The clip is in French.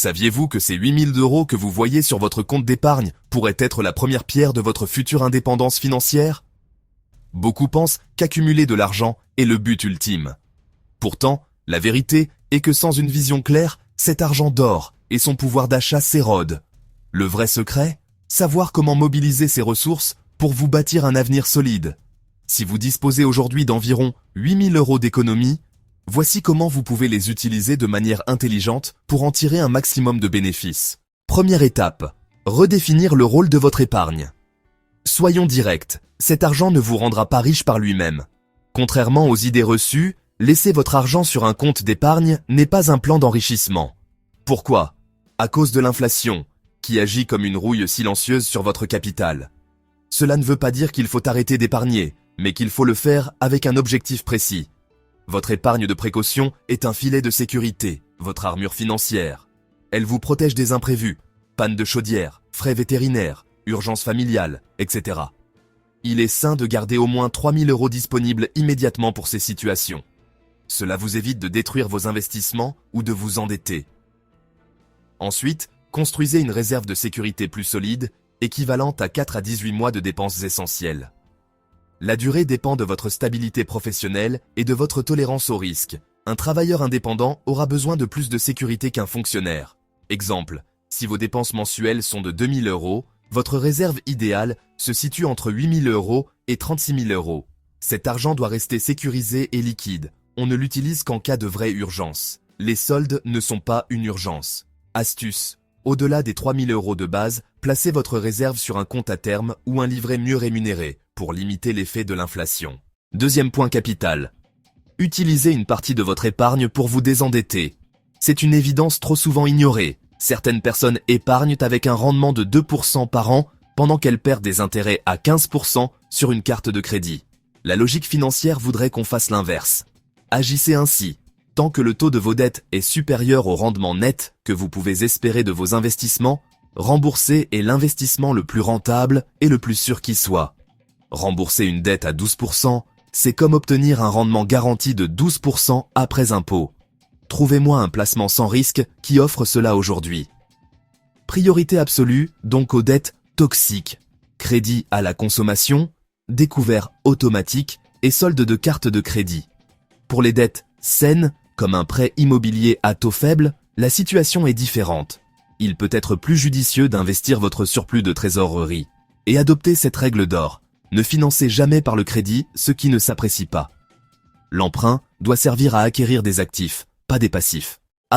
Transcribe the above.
Saviez-vous que ces 8 000 € que vous voyez sur votre compte d'épargne pourraient être la première pierre de votre future indépendance financière? Beaucoup pensent qu'accumuler de l'argent est le but ultime. Pourtant, la vérité est que sans une vision claire, cet argent dort et son pouvoir d'achat s'érode. Le vrai secret? Savoir comment mobiliser ces ressources pour vous bâtir un avenir solide. Si vous disposez aujourd'hui d'environ 8 000 € d'économies, voici comment vous pouvez les utiliser de manière intelligente pour en tirer un maximum de bénéfices. Première étape, redéfinir le rôle de votre épargne. Soyons directs, cet argent ne vous rendra pas riche par lui-même. Contrairement aux idées reçues, laisser votre argent sur un compte d'épargne n'est pas un plan d'enrichissement. Pourquoi? À cause de l'inflation, qui agit comme une rouille silencieuse sur votre capital. Cela ne veut pas dire qu'il faut arrêter d'épargner, mais qu'il faut le faire avec un objectif précis. Votre épargne de précaution est un filet de sécurité, votre armure financière. Elle vous protège des imprévus, panne de chaudière, frais vétérinaires, urgences familiales, etc. Il est sain de garder au moins 3 000 € disponibles immédiatement pour ces situations. Cela vous évite de détruire vos investissements ou de vous endetter. Ensuite, construisez une réserve de sécurité plus solide, équivalente à 4 à 18 mois de dépenses essentielles. La durée dépend de votre stabilité professionnelle et de votre tolérance au risque. Un travailleur indépendant aura besoin de plus de sécurité qu'un fonctionnaire. Exemple, si vos dépenses mensuelles sont de 2 000 €, votre réserve idéale se situe entre 8 000 € et 36 000 €. Cet argent doit rester sécurisé et liquide. On ne l'utilise qu'en cas de vraie urgence. Les soldes ne sont pas une urgence. Astuce. Au-delà des 3 000 € de base, placez votre réserve sur un compte à terme ou un livret mieux rémunéré pour limiter l'effet de l'inflation. Deuxième point capital. Utilisez une partie de votre épargne pour vous désendetter. C'est une évidence trop souvent ignorée. Certaines personnes épargnent avec un rendement de 2% par an pendant qu'elles perdent des intérêts à 15% sur une carte de crédit. La logique financière voudrait qu'on fasse l'inverse. Agissez ainsi. Tant que le taux de vos dettes est supérieur au rendement net que vous pouvez espérer de vos investissements, rembourser est l'investissement le plus rentable et le plus sûr qui soit. Rembourser une dette à 12%, c'est comme obtenir un rendement garanti de 12% après impôt. Trouvez-moi un placement sans risque qui offre cela aujourd'hui. Priorité absolue donc aux dettes toxiques, crédit à la consommation, découvert automatique et solde de carte de crédit. Pour les dettes saines, comme un prêt immobilier à taux faible, la situation est différente. Il peut être plus judicieux d'investir votre surplus de trésorerie et adopter cette règle d'or. Ne financez jamais par le crédit ce qui ne s'apprécie pas. L'emprunt doit servir à acquérir des actifs, pas des passifs.